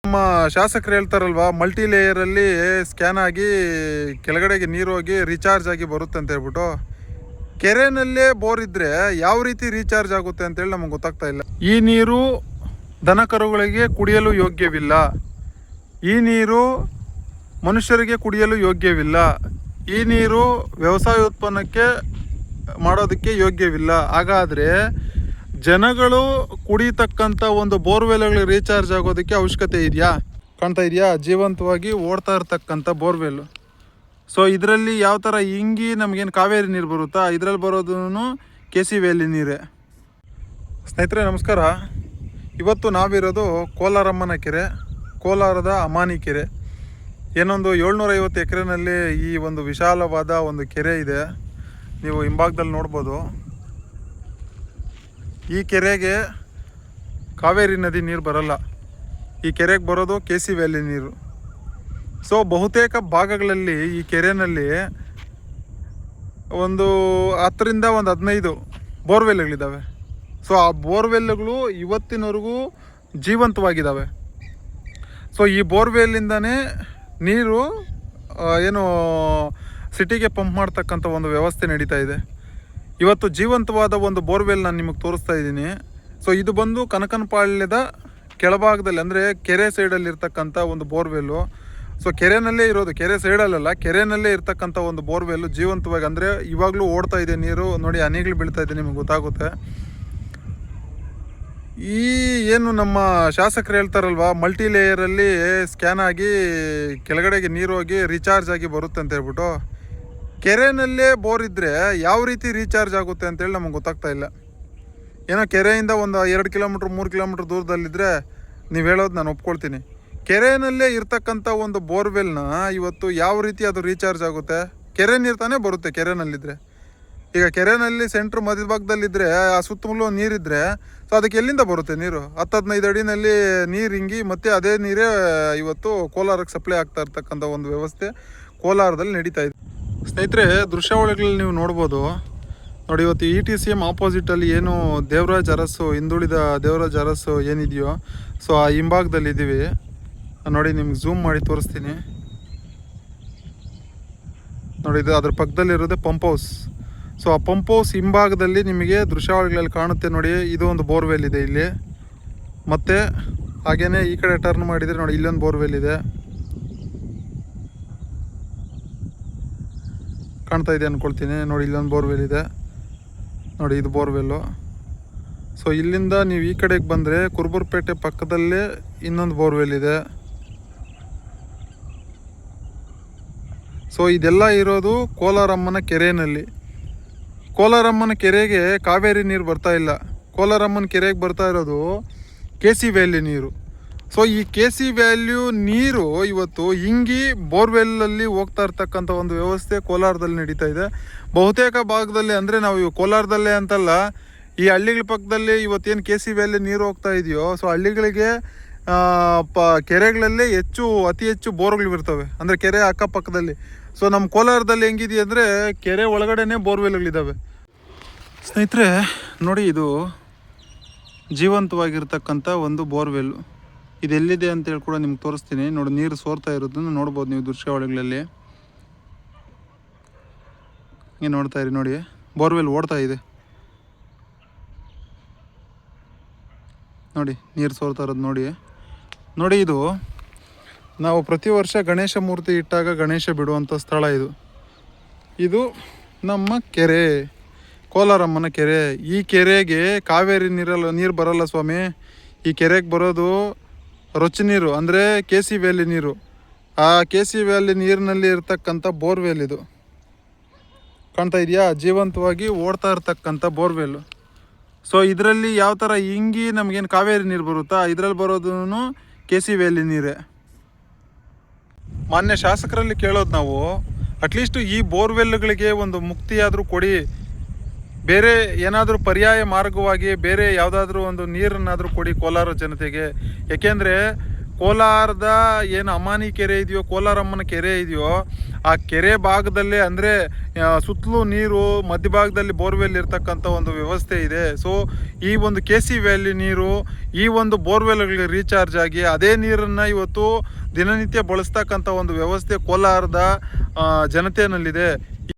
ನಮ್ಮ ಶಾಸಕರು ಹೇಳ್ತಾರಲ್ವಾ, multi ಲೇಯರಲ್ಲಿ scan ಆಗಿ ಕೆಳಗಡೆಗೆ ನೀರು ಹೋಗಿ ರೀಚಾರ್ಜ್ ಆಗಿ ಬರುತ್ತೆ ಅಂತ ಹೇಳ್ಬಿಟ್ಟು. ಕೆರೆನಲ್ಲೇ ಬೋರ್ ಇದ್ದರೆ ಯಾವ ರೀತಿ ರೀಚಾರ್ಜ್ ಆಗುತ್ತೆ ಅಂತೇಳಿ ನಮಗೆ ಗೊತ್ತಾಗ್ತಾ ಇಲ್ಲ. ಈ ನೀರು ದನ ಕರುಗಳಿಗೆ ಕುಡಿಯಲು ಯೋಗ್ಯವಿಲ್ಲ, ಈ ನೀರು ಮನುಷ್ಯರಿಗೆ ಕುಡಿಯಲು ಯೋಗ್ಯವಿಲ್ಲ, ಈ ನೀರು ವ್ಯವಸಾಯ ಉತ್ಪನ್ನಕ್ಕೆ ಮಾಡೋದಕ್ಕೆ ಯೋಗ್ಯವಿಲ್ಲ. ಹಾಗಾದರೆ ಜನಗಳು ಕುಡಿತಕ್ಕಂಥ ಒಂದು ಬೋರ್ವೆಲ್ಗಳು ರೀಚಾರ್ಜ್ ಆಗೋದಕ್ಕೆ ಅವಶ್ಯಕತೆ ಇದೆಯಾ? ಕಾಣ್ತಾ ಇದೆಯಾ, ಜೀವಂತವಾಗಿ ಓಡ್ತಾ ಇರ್ತಕ್ಕಂಥ ಬೋರ್ವೆಲ್ಲು. ಸೊ ಇದರಲ್ಲಿ ಯಾವ ಥರ ಹಿಂಗಿ ನಮಗೇನು ಕಾವೇರಿ ನೀರು ಬರುತ್ತಾ, ಇದರಲ್ಲಿ ಬರೋದು KC ವ್ಯಾಲಿ ನೀರೇ. ಸ್ನೇಹಿತರೆ ನಮಸ್ಕಾರ. ಇವತ್ತು ನಾವಿರೋದು ಕೋಲಾರಮ್ಮನ ಕೆರೆ, ಕೋಲಾರದ ಅಮಾನಿ ಕೆರೆ. ಏನೊಂದು 750 ಎಕರೆನಲ್ಲಿ ಈ ಒಂದು ವಿಶಾಲವಾದ ಒಂದು ಕೆರೆ ಇದೆ. ನೀವು ಹಿಂಭಾಗದಲ್ಲಿ ನೋಡ್ಬೋದು. ಈ ಕೆರೆಗೆ ಕಾವೇರಿ ನದಿ ನೀರು ಬರಲ್ಲ, ಈ ಕೆರೆಗೆ ಬರೋದು KC ವ್ಯಾಲಿ ನೀರು. ಸೊ ಬಹುತೇಕ ಭಾಗಗಳಲ್ಲಿ ಈ ಕೆರೆಯಲ್ಲಿ ಒಂದು 10ರಿಂದ 15 ಬೋರ್ವೆಲ್ಗಳಿದ್ದಾವೆ. ಸೊ ಆ ಬೋರ್ವೆಲ್ಗಳು ಇವತ್ತಿನವರೆಗೂ ಜೀವಂತವಾಗಿದ್ದಾವೆ. ಸೊ ಈ ಬೋರ್ವೆಲ್ಲಿಂದನೇ ನೀರು ಏನು ಸಿಟಿಗೆ ಪಂಪ್ ಮಾಡ್ತಕ್ಕಂಥ ಒಂದು ವ್ಯವಸ್ಥೆ ನಡೀತಾ ಇದೆ. ಇವತ್ತು ಜೀವಂತವಾದ ಒಂದು ಬೋರ್ವೆಲ್ ನಾನು ನಿಮಗೆ ತೋರಿಸ್ತಾ ಇದ್ದೀನಿ. ಸೊ ಇದು ಬಂದು ಕನಕನಪಾಳ್ಯದ ಕೆಳಭಾಗದಲ್ಲಿ, ಅಂದರೆ ಕೆರೆ ಸೈಡಲ್ಲಿ ಇರ್ತಕ್ಕಂಥ ಒಂದು ಬೋರ್ವೆಲ್ಲು. ಸೊ ಕೆರೆನಲ್ಲೇ ಇರೋದು, ಕೆರೆ ಸೈಡಲ್ಲ, ಕೆರೆನಲ್ಲೇ ಇರ್ತಕ್ಕಂಥ ಒಂದು ಬೋರ್ವೆಲ್ಲು ಜೀವಂತವಾಗಿ, ಅಂದರೆ ಇವಾಗಲೂ ಓಡ್ತಾ ಇದೆ ನೀರು. ನೋಡಿ ಹನಿಗಳು ಬೀಳ್ತಾ ಇದೆ, ನಿಮಗೆ ಗೊತ್ತಾಗುತ್ತೆ. ಈ ಏನು ನಮ್ಮ ಶಾಸಕರು ಹೇಳ್ತಾರಲ್ವಾ, ಮಲ್ಟಿ ಲೇಯರಲ್ಲಿ ಸ್ಕ್ಯಾನ್ ಆಗಿ ಕೆಳಗಡೆಗೆ ನೀರು ಹೋಗಿ ರೀಚಾರ್ಜ್ ಆಗಿ ಬರುತ್ತೆ ಅಂತ ಹೇಳ್ಬಿಟ್ಟು. ಕೆರೆನಲ್ಲೇ ಬೋರ್ ಇದ್ದರೆ ಯಾವ ರೀತಿ ರೀಚಾರ್ಜ್ ಆಗುತ್ತೆ ಅಂತೇಳಿ ನಮಗೆ ಗೊತ್ತಾಗ್ತಾ ಇಲ್ಲ. ಏನೋ ಕೆರೆಯಿಂದ ಒಂದು 2 ಕಿಲೋಮೀಟ್ರ್ 3 ಕಿಲೋಮೀಟ್ರ್ ದೂರದಲ್ಲಿದ್ದರೆ ನೀವು ಹೇಳೋದು ನಾನು ಒಪ್ಕೊಳ್ತೀನಿ. ಕೆರೆನಲ್ಲೇ ಇರ್ತಕ್ಕಂಥ ಒಂದು ಬೋರ್ವೆಲ್ನ ಇವತ್ತು ಯಾವ ರೀತಿ ಅದು ರೀಚಾರ್ಜ್ ಆಗುತ್ತೆ? ಕೆರೆ ನೀರು ತಾನೇ ಬರುತ್ತೆ ಕೆರೆನಲ್ಲಿದ್ದರೆ. ಈಗ ಕೆರೆನಲ್ಲಿ ಸೆಂಟ್ರ್ ಮಧ್ಯಭಾಗದಲ್ಲಿದ್ದರೆ, ಆ ಸುತ್ತಮುತ್ತಲೂ ನೀರಿದ್ದರೆ, ಸೊ ಅದಕ್ಕೆ ಎಲ್ಲಿಂದ ಬರುತ್ತೆ ನೀರು? 10-15 ಅಡಿನಲ್ಲಿ ನೀರು ಹಿಂಗಿ ಮತ್ತೆ ಅದೇ ನೀರೇ ಇವತ್ತು ಕೋಲಾರಕ್ಕೆ ಸಪ್ಲೈ ಆಗ್ತಾ ಇರ್ತಕ್ಕಂಥ ಒಂದು ವ್ಯವಸ್ಥೆ ಕೋಲಾರದಲ್ಲಿ ನಡೀತಾ ಇದೆ. ಸ್ನೇಹಿತರೆ ದೃಶ್ಯಾವಳಿಗಳಲ್ಲಿ ನೀವು ನೋಡ್ಬೋದು. ನೋಡಿ ಇವತ್ತು ETCM ಆಪೋಸಿಟಲ್ಲಿ ಏನು ದೇವರಾಜ್ ಅರಸು, ಹಿಂದುಳಿದ ದೇವರಾಜ್ ಅರಸು ಏನಿದೆಯೋ, ಸೊ ಆ ಹಿಂಭಾಗದಲ್ಲಿ ಇದ್ದೀವಿ. ನೋಡಿ ನಿಮ್ಗೆ ಝೂಮ್ ಮಾಡಿ ತೋರಿಸ್ತೀನಿ. ನೋಡಿ ಇದು ಅದ್ರ ಪಕ್ಕದಲ್ಲಿರೋದೇ ಪಂಪ್ ಹೌಸ್. ಸೊ ಆ ಪಂಪ್ ಹೌಸ್ ಹಿಂಭಾಗದಲ್ಲಿ ನಿಮಗೆ ದೃಶ್ಯಾವಳಿಗಳಲ್ಲಿ ಕಾಣುತ್ತೆ. ನೋಡಿ ಇದು ಒಂದು ಬೋರ್ವೆಲ್ ಇದೆ ಇಲ್ಲಿ, ಮತ್ತು ಹಾಗೇ ಈ ಕಡೆ ಟರ್ನ್ ಮಾಡಿದರೆ ನೋಡಿ ಇಲ್ಲೊಂದು ಬೋರ್ವೆಲ್ ಇದೆ, ಕಾಣ್ತಾ ಇದೆ ಅಂದ್ಕೊಳ್ತೀನಿ. ನೋಡಿ ಇಲ್ಲೊಂದು ಬೋರ್ವೆಲ್ ಇದೆ, ನೋಡಿ ಇದು ಬೋರ್ವೆಲ್ಲು. ಸೊ ಇಲ್ಲಿಂದ ನೀವು ಈ ಕಡೆಗೆ ಬಂದರೆ ಕುರುಬುರಪೇಟೆ ಪಕ್ಕದಲ್ಲೇ ಇನ್ನೊಂದು ಬೋರ್ವೆಲ್ ಇದೆ. ಸೊ ಇದೆಲ್ಲ ಇರೋದು ಕೋಲಾರಮ್ಮನ ಕೆರೆಯಲ್ಲಿ. ಕೋಲಾರಮ್ಮನ ಕೆರೆಗೆ ಕಾವೇರಿ ನೀರು ಬರ್ತಾ ಇಲ್ಲ, ಕೋಲಾರಮ್ಮನ ಕೆರೆಗೆ ಬರ್ತಾ ಇರೋದು KC ವ್ಯಾಲಿ ನೀರು. ಸೊ ಈ KC ವ್ಯಾಲ್ಯೂ ನೀರು ಇವತ್ತು ಹಿಂಗಿ ಬೋರ್ವೆಲ್ಲಲ್ಲಿ ಹೋಗ್ತಾ ಇರ್ತಕ್ಕಂಥ ಒಂದು ವ್ಯವಸ್ಥೆ ಕೋಲಾರದಲ್ಲಿ ನಡೀತಾ ಇದೆ. ಬಹುತೇಕ ಭಾಗದಲ್ಲಿ, ಅಂದರೆ ನಾವು ಕೋಲಾರದಲ್ಲೇ ಅಂತಲ್ಲ, ಈ ಹಳ್ಳಿಗಳ ಪಕ್ಕದಲ್ಲಿ ಇವತ್ತೇನು KC ವ್ಯಾಲಿ ನೀರು ಹೋಗ್ತಾ ಇದೆಯೋ, ಸೊ ಹಳ್ಳಿಗಳಿಗೆ ಕೆರೆಗಳಲ್ಲೇ ಅತಿ ಹೆಚ್ಚು ಬೋರ್ಗಳು ಇರ್ತವೆ, ಅಂದರೆ ಕೆರೆ ಅಕ್ಕಪಕ್ಕದಲ್ಲಿ. ಸೊ ನಮ್ಮ ಕೋಲಾರದಲ್ಲಿ ಹೆಂಗಿದೆಯಾ ಅಂದರೆ ಕೆರೆ ಒಳಗಡೆನೇ ಬೋರ್ವೆಲ್ಗಳಿದ್ದಾವೆ. ಸ್ನೇಹಿತರೆ ನೋಡಿ ಇದು ಜೀವಂತವಾಗಿರ್ತಕ್ಕಂಥ ಒಂದು ಬೋರ್ವೆಲ್ಲು. ಇದು ಎಲ್ಲಿದೆ ಅಂತೇಳಿ ಕೂಡ ನಿಮ್ಗೆ ತೋರಿಸ್ತೀನಿ. ನೋಡಿ ನೀರು ಸೋರ್ತಾ ಇರೋದನ್ನು ನೋಡ್ಬೋದು ನೀವು ದೃಶ್ಯಾವಳಿಗಳಲ್ಲಿ. ಹಿಂಗೆ ನೋಡ್ತಾ ಇರಿ, ನೋಡಿ ಬೋರ್ವೆಲ್ ಓಡ್ತಾ ಇದೆ, ನೋಡಿ ನೀರು ಸೋರ್ತಾ ಇರೋದು ನೋಡಿ. ನೋಡಿ ಇದು ನಾವು ಪ್ರತಿ ವರ್ಷ ಗಣೇಶ ಮೂರ್ತಿ ಇಟ್ಟಾಗ ಗಣೇಶ ಬಿಡುವಂಥ ಸ್ಥಳ ಇದು. ಇದು ನಮ್ಮ ಕೆರೆ, ಕೋಲಾರಮ್ಮನ ಕೆರೆ. ಈ ಕೆರೆಗೆ ಕಾವೇರಿ ನೀರು ಬರಲ್ಲ ಸ್ವಾಮಿ. ಈ ಕೆರೆಗೆ ಬರೋದು ರೊಚ್ಚ ನೀರು, ಅಂದರೆ KC ವ್ಯಾಲಿ ನೀರು. ಆ KC ವ್ಯಾಲಿ ನೀರಿನಲ್ಲಿ ಇರ್ತಕ್ಕಂಥ ಬೋರ್ವೆಲ್ ಇದು, ಕಾಣ್ತಾ ಇದೆಯಾ, ಜೀವಂತವಾಗಿ ಓಡ್ತಾ ಇರ್ತಕ್ಕಂಥ ಬೋರ್ವೆಲ್ಲು. ಸೊ ಇದರಲ್ಲಿ ಯಾವ ಥರ ಹಿಂಗಿ ನಮಗೇನು ಕಾವೇರಿ ನೀರು ಬರುತ್ತಾ, ಇದರಲ್ಲಿ ಬರೋದು KC ವ್ಯಾಲಿ ನೀರೇ. ಮಾನ್ಯ ಶಾಸಕರಲ್ಲಿ ಕೇಳೋದು ನಾವು, ಅಟ್ಲೀಸ್ಟು ಈ ಬೋರ್ವೆಲ್ಗಳಿಗೆ ಒಂದು ಮುಕ್ತಿಯಾದರೂ ಕೊಡಿ, ಬೇರೆ ಏನಾದರೂ ಪರ್ಯಾಯ ಮಾರ್ಗವಾಗಿ ಬೇರೆ ಯಾವುದಾದ್ರೂ ಒಂದು ನೀರನ್ನಾದರೂ ಕೊಡಿ ಕೋಲಾರ ಜನತೆಗೆ. ಏಕೆಂದರೆ ಕೋಲಾರದ ಏನು ಅಮಾನಿ ಕೆರೆ ಇದೆಯೋ, ಕೋಲಾರಮ್ಮನ ಕೆರೆ ಇದೆಯೋ, ಆ ಕೆರೆ ಭಾಗದಲ್ಲೇ ಅಂದರೆ ಸುತ್ತಲೂ ನೀರು, ಮಧ್ಯಭಾಗದಲ್ಲಿ ಬೋರ್ವೆಲ್ ಇರ್ತಕ್ಕಂಥ ಒಂದು ವ್ಯವಸ್ಥೆ ಇದೆ. ಸೊ ಈ ಒಂದು KC ವ್ಯಾಲಿ ನೀರು ಈ ಒಂದು ಬೋರ್ವೆಲ್ಗಳಿಗೆ ರೀಚಾರ್ಜ್ ಆಗಿ ಅದೇ ನೀರನ್ನು ಇವತ್ತು ದಿನನಿತ್ಯ ಬಳಸ್ತಕ್ಕಂಥ ಒಂದು ವ್ಯವಸ್ಥೆ ಕೋಲಾರದ ಜನತೆಯಲ್ಲಿದೆ.